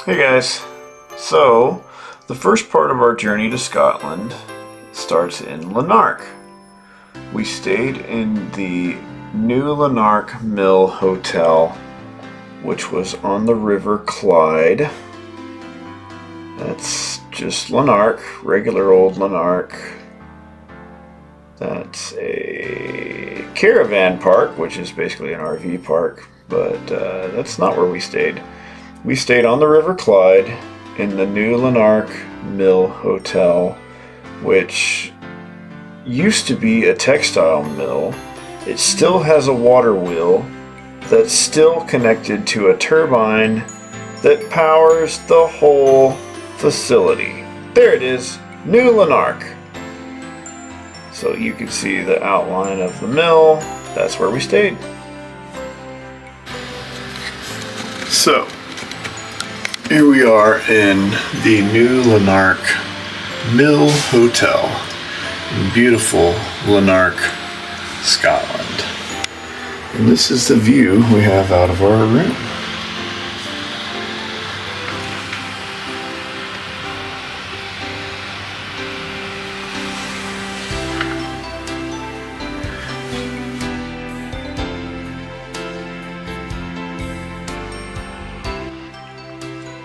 Hey guys, so the first part of our journey to Scotland starts in Lanark. We stayed in the New Lanark Mill Hotel, which was on the River Clyde. That's just Lanark, regular old Lanark. That's a caravan park, which is basically an RV park, but that's not where we stayed. We stayed on the River Clyde in the New Lanark Mill Hotel, which used to be a textile mill. It still has a water wheel that's still connected to a turbine that powers the whole facility. There it is, New Lanark. So you can see the outline of the mill. That's where we stayed. So here we are in the New Lanark Mill Hotel in beautiful Lanark, Scotland. And this is the view we have out of our room.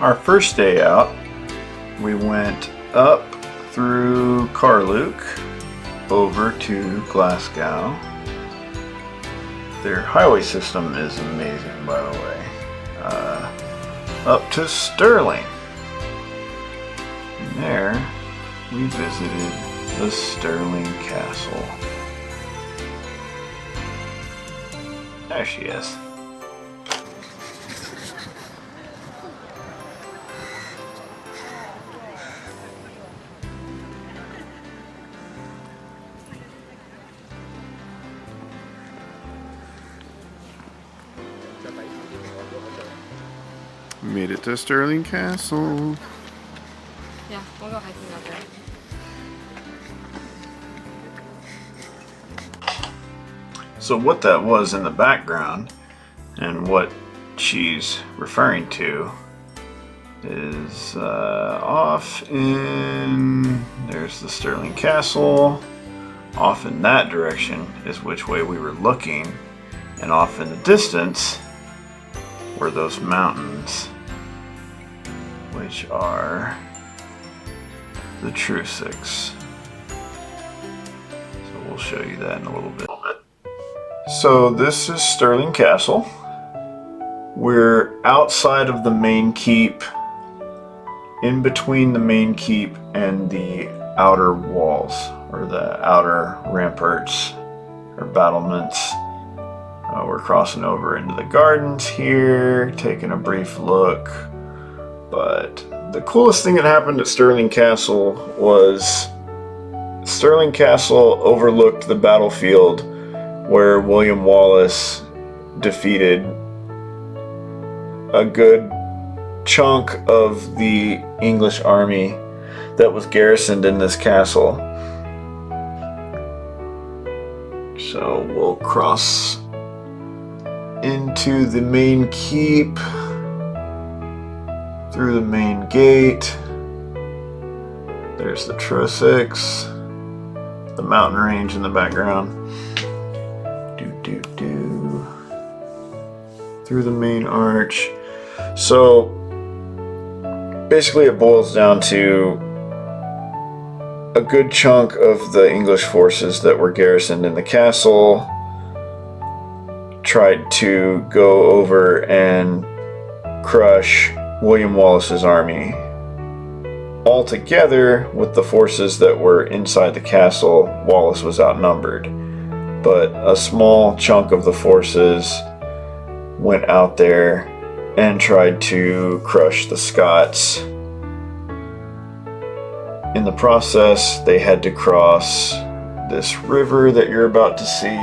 Our first day out, we went up through Carluke over to Glasgow. Their highway system is amazing, by the way. Up to Stirling. And there, we visited the Stirling Castle. There she is. Made it to Stirling Castle. Yeah, we'll go hiking out there. So what that was in the background and what she's referring to is off in, there's the Stirling Castle. Off in that direction is which way we were looking, and off in the distance were those mountains, which are the Trucics. So we'll show you that in a little bit. So this is Stirling Castle. We're outside of the main keep, in between the main keep and the outer walls, or the outer ramparts or battlements. We're crossing over into the gardens here, taking a brief look. But the coolest thing that happened at Stirling Castle was Stirling Castle overlooked the battlefield where William Wallace defeated a good chunk of the English army that was garrisoned in this castle. So we'll cross into the main keep, through the main gate. There's the Trucics, the mountain range in the background. Through the main arch. So basically it boils down to a good chunk of the English forces that were garrisoned in the castle tried to go over and crush William Wallace's army. All together with the forces that were inside the castle, Wallace was outnumbered. But a small chunk of the forces went out there and tried to crush the Scots. In the process, they had to cross this river that you're about to see.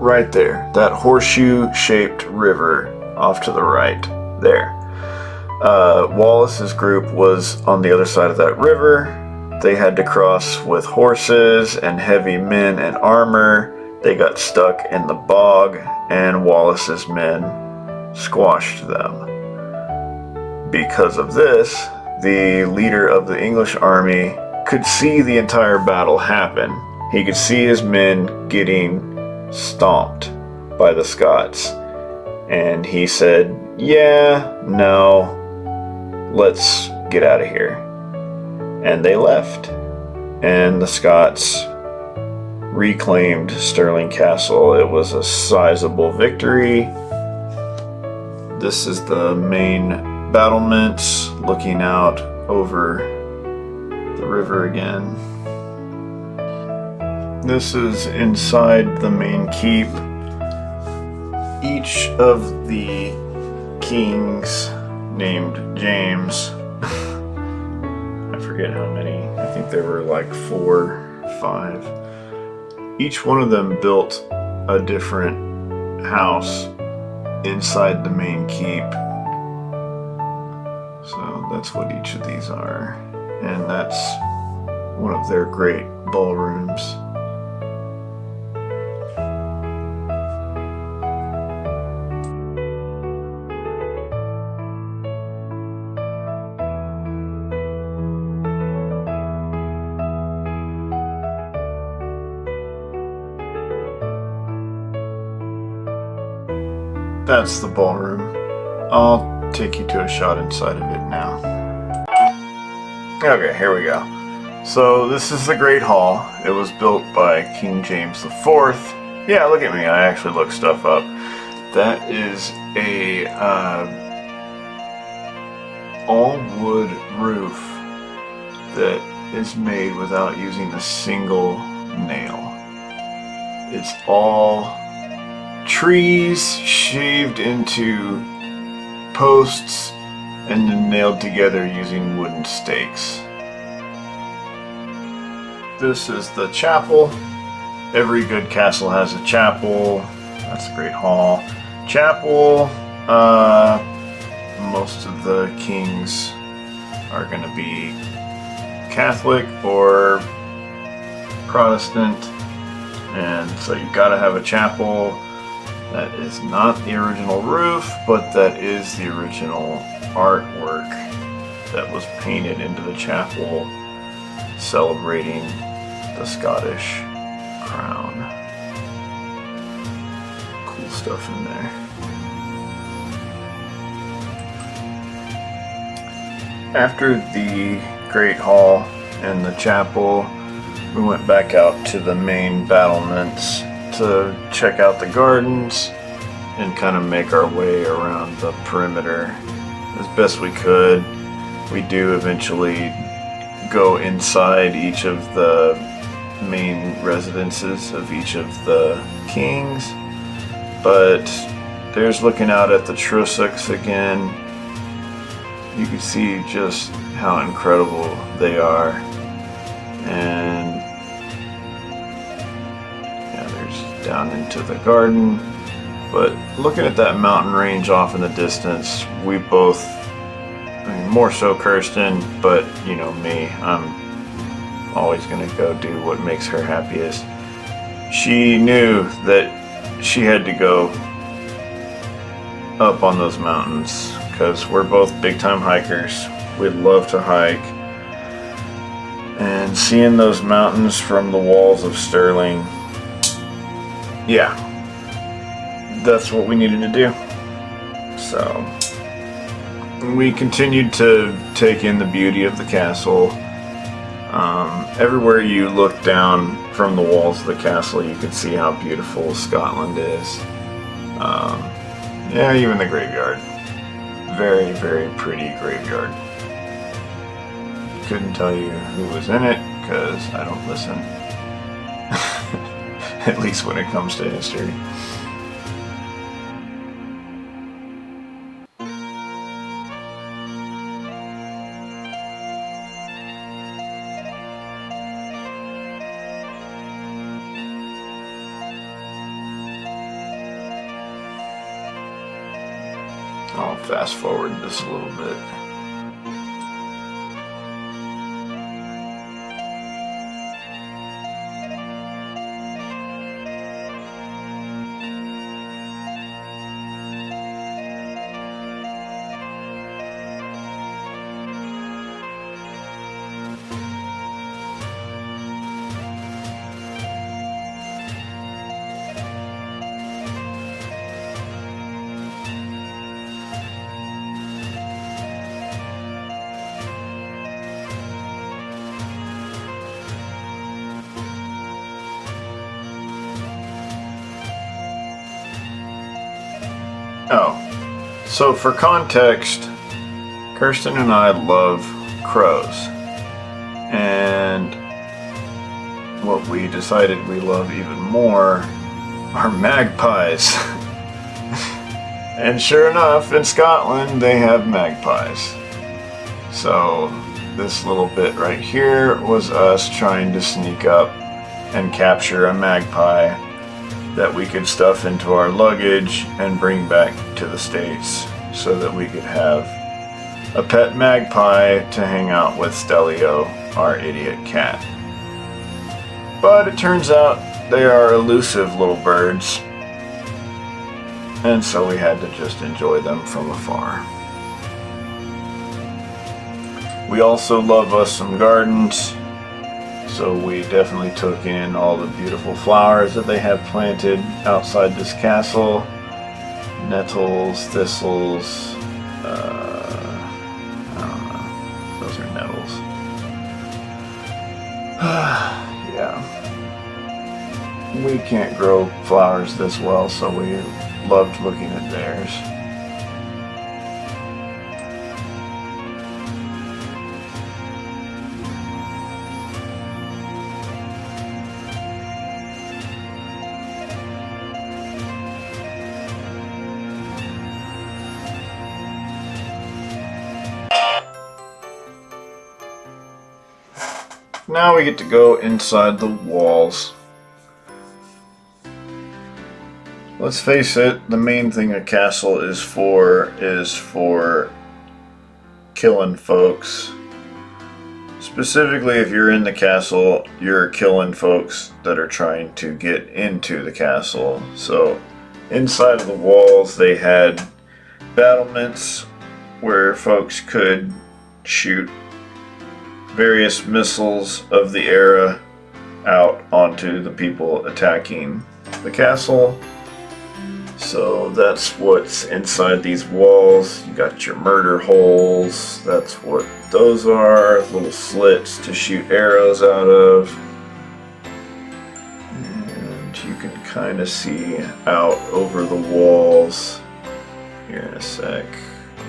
Right there, that horseshoe-shaped river off to the right there. Wallace's group was on the other side of that river. They had to cross with horses and heavy men and armor They got stuck in the bog, and Wallace's men squashed them. Because of this, the leader of the English army could see the entire battle happen. He could see his men getting stomped by the Scots. And he said, yeah, no, let's get out of here. And they left. And the Scots reclaimed Stirling Castle. It was a sizable victory. This is the main battlements looking out over the river again. This is inside the main keep. Each of the kings named James, I forget how many, I think there were like 4, 5. Each one of them built a different house inside the main keep. So that's what each of these are. And that's one of their great ballrooms. That's the ballroom. I'll take you to a shot inside of it now. Okay, here we go. So this is the Great Hall. It was built by King James IV. Yeah, look at me. I actually looked stuff up. That is a all-wood roof that is made without using a single nail. It's all trees shaved into posts and then nailed together using wooden stakes. This is the chapel. Every good castle has a chapel. That's a great hall. Chapel, most of the kings are going to be Catholic or Protestant, and so you got to have a chapel. That is not the original roof, but that is the original artwork that was painted into the chapel celebrating the Scottish crown. Cool stuff in there. After the Great Hall and the chapel, we went back out to the main battlements to check out the gardens and kind of make our way around the perimeter as best we could. We do eventually go inside each of the main residences of each of the kings, but there's looking out at the Trusacks again. You can see just how incredible they are, and down into the garden. But looking at that mountain range off in the distance, we both, more so Kirsten, but you know me, I'm always gonna go do what makes her happiest. She knew that she had to go up on those mountains because we're both big time hikers. We'd love to hike, and seeing those mountains from the walls of Stirling, yeah, that's what we needed to do. So we continued to take in the beauty of the castle. Everywhere you look down from the walls of the castle, you can see how beautiful Scotland is. Yeah, even the graveyard. Very, very pretty graveyard. Couldn't tell you who was in it because I don't listen. At least when it comes to history. I'll fast forward this a little bit. Oh, so for context, Kirsten and I love crows. And what we decided we love even more are magpies. And sure enough, in Scotland, they have magpies. So this little bit right here was us trying to sneak up and capture a magpie that we could stuff into our luggage and bring back to the States so that we could have a pet magpie to hang out with Stelio, our idiot cat. But it turns out they are elusive little birds, and so we had to just enjoy them from afar. We also love us some gardens, so we definitely took in all the beautiful flowers that they have planted outside this castle. Nettles, thistles, I don't know, those are nettles. Yeah. We can't grow flowers this well, so we loved looking at theirs. Now we get to go inside the walls. Let's face it, the main thing a castle is for killing folks. Specifically, if you're in the castle, you're killing folks that are trying to get into the castle. So inside of the walls they had battlements where folks could shoot various missiles of the era out onto the people attacking the castle. So that's what's inside these walls. You got your murder holes. That's what those are. Little slits to shoot arrows out of. And you can kind of see out over the walls here in a sec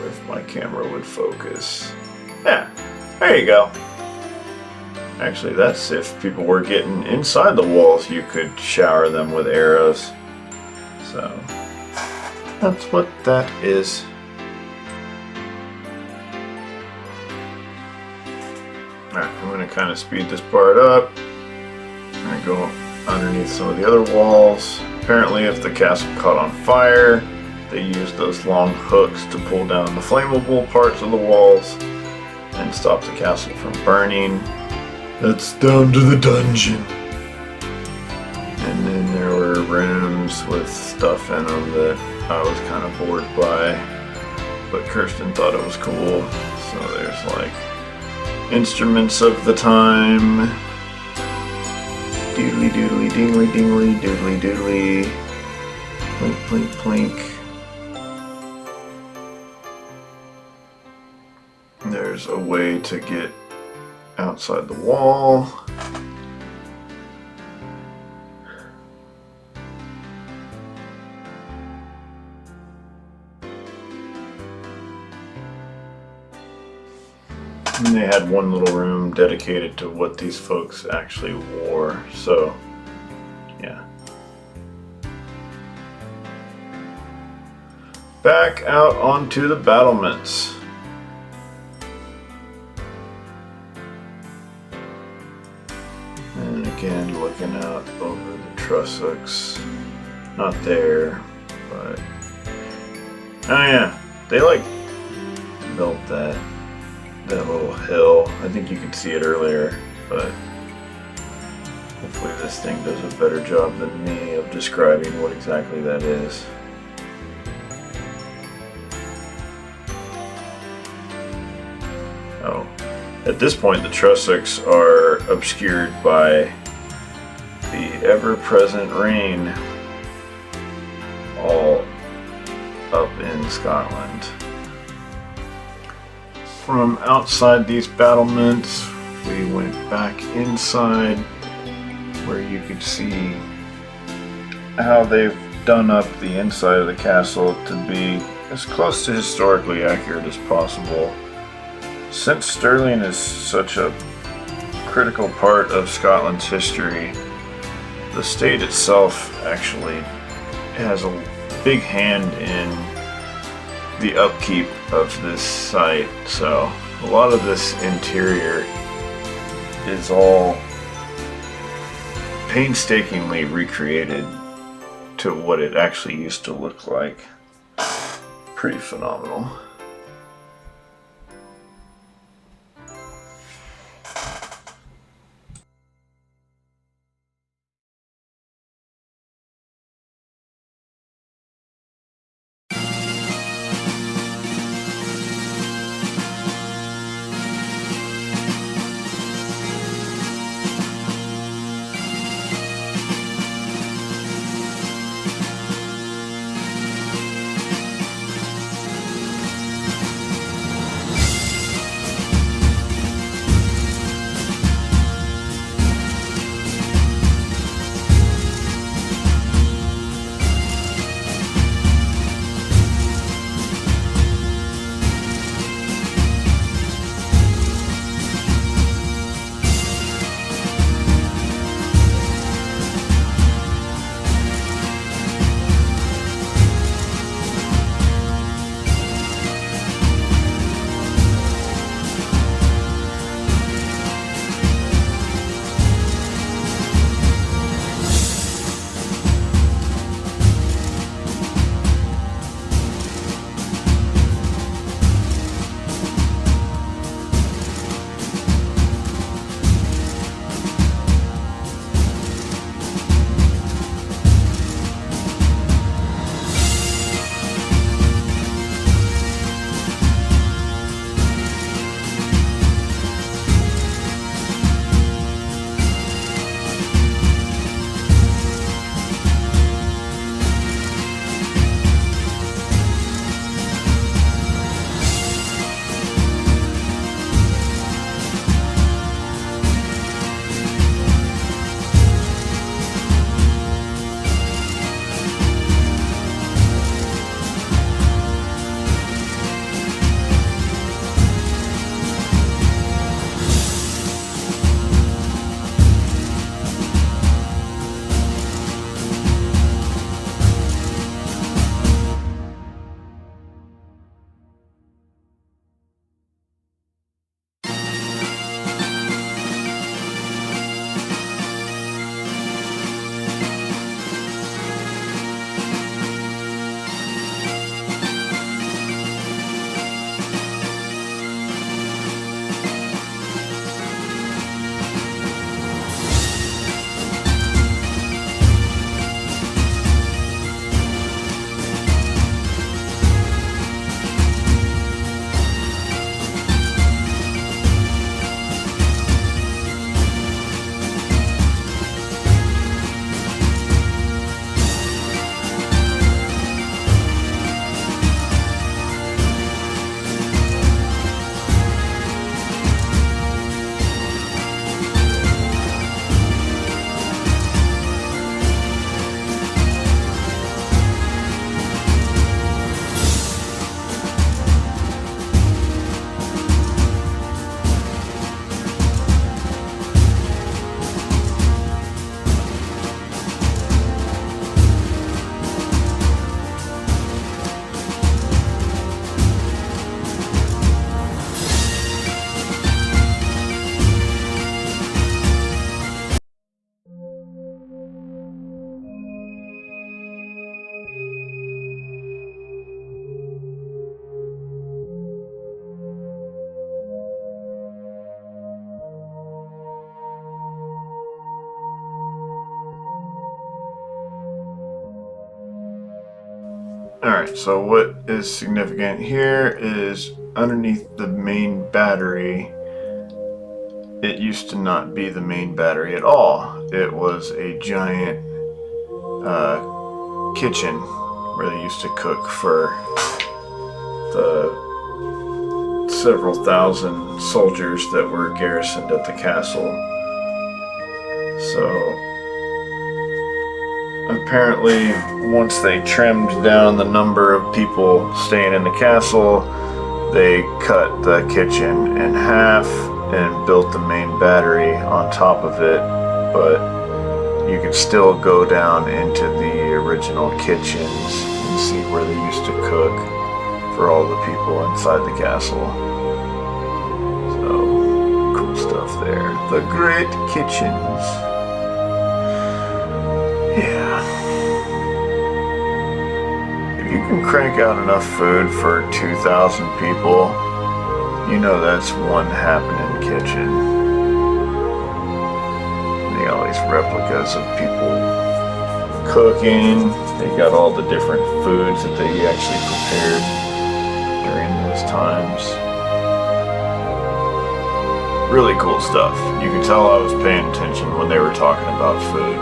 if my camera would focus. Yeah, there you go. Actually, that's if people were getting inside the walls, you could shower them with arrows. So that's what that is. Alright, I'm going to kind of speed this part up. I'm going to go underneath some of the other walls. Apparently, if the castle caught on fire, they used those long hooks to pull down the flammable parts of the walls and stop the castle from burning. That's down to the dungeon. And then there were rooms with stuff in them that I was kind of bored by, but Kirsten thought it was cool. So there's like instruments of the time. Doodly doodly dingly dingly doodly doodly. Plink plink plink. There's a way to get outside the wall. And they had one little room dedicated to what these folks actually wore. So, yeah. Back out onto the battlements. And again, looking out over the trussocks. Not there, but... Oh yeah, they like built that little hill. I think you could see it earlier, but hopefully this thing does a better job than me of describing what exactly that is. Oh, at this point the trussocks are obscured by the ever-present rain all up in Scotland. From outside these battlements, we went back inside where you could see how they've done up the inside of the castle to be as close to historically accurate as possible. Since Stirling is such a critical part of Scotland's history, the state itself actually has a big hand in the upkeep of this site. So a lot of this interior is all painstakingly recreated to what it actually used to look like. Pretty phenomenal. Alright, so what is significant here is underneath the main battery, it used to not be the main battery at all. It was a giant kitchen where they used to cook for the several thousand soldiers that were garrisoned at the castle. So apparently, once they trimmed down the number of people staying in the castle, they cut the kitchen in half and built the main battery on top of it, but you can still go down into the original kitchens and see where they used to cook for all the people inside the castle. So, cool stuff there. The Great Kitchens. Yeah. If you can crank out enough food for 2,000 people, you know that's one happening kitchen. They got all these replicas of people cooking. They got all the different foods that they actually prepared during those times. Really cool stuff. You can tell I was paying attention when they were talking about food.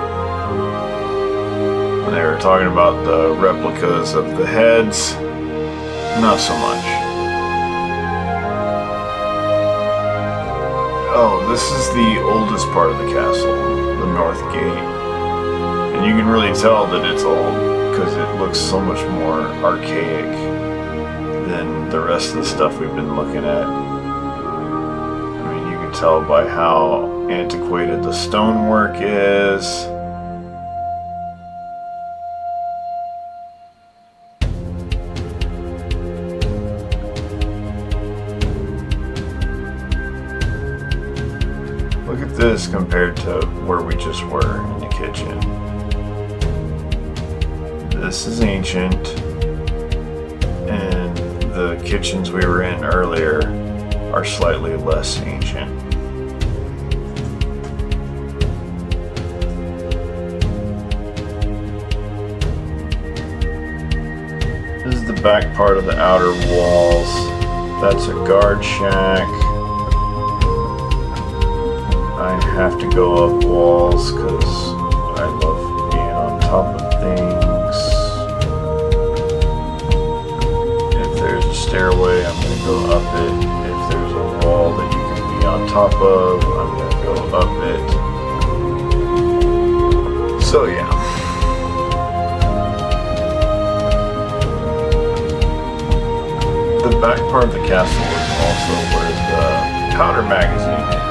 When they were talking about the replicas of the heads, not so much. Oh, this is the oldest part of the castle, the north gate. And you can really tell that it's old because it looks so much more archaic than the rest of the stuff we've been looking at. I mean, you can tell by how antiquated the stonework is. Look at this compared to where we just were in the kitchen. This is ancient, and the kitchens we were in earlier are slightly less ancient. This is the back part of the outer walls. That's a guard shack. I have to go up walls because I love being on top of things. If there's a stairway, I'm going to go up it. If there's a wall that you can be on top of, I'm going to go up it. So yeah. The back part of the castle is also where the powder magazine is.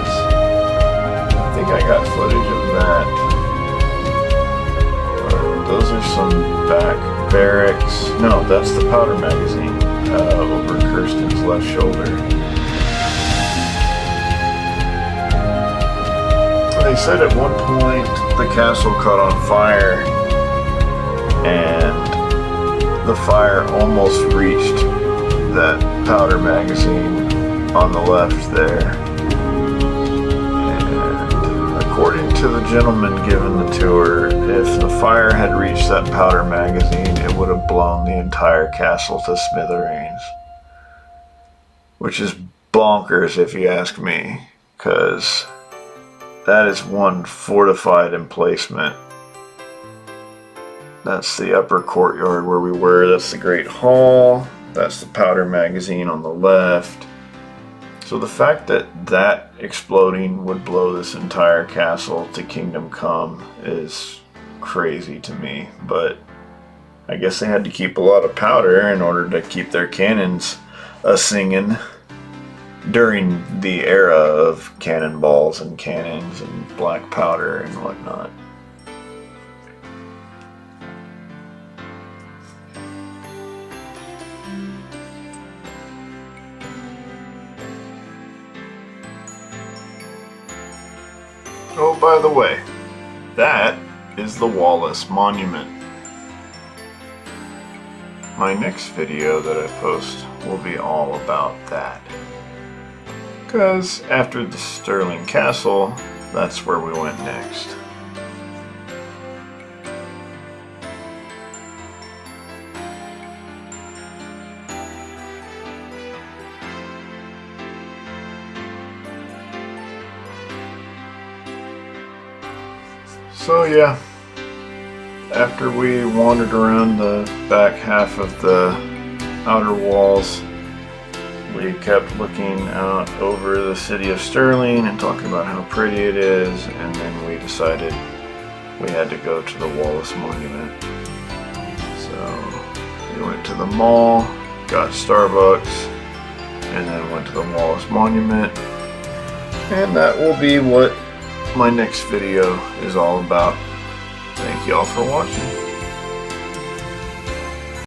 I think I got footage of that. Those are some back barracks. No, that's the powder magazine over Kirsten's left shoulder. They said at one point the castle caught on fire and the fire almost reached that powder magazine on the left there. According to the gentleman giving the tour, if the fire had reached that powder magazine, it would have blown the entire castle to smithereens. Which is bonkers if you ask me, because that is one fortified emplacement. That's the upper courtyard where we were. That's the Great Hall. That's the powder magazine on the left. So the fact that that exploding would blow this entire castle to Kingdom Come is crazy to me. But I guess they had to keep a lot of powder in order to keep their cannons a-singing during the era of cannonballs and cannons and black powder and whatnot. Oh, by the way, that is the Wallace Monument. My next video that I post will be all about that. Because after the Stirling Castle, that's where we went next. So yeah, after we wandered around the back half of the outer walls, we kept looking out over the city of Stirling and talking about how pretty it is, and then we decided we had to go to the Wallace Monument. So we went to the mall, got Starbucks, and then went to the Wallace Monument. And that will be what my next video is all about. Thank you all for watching.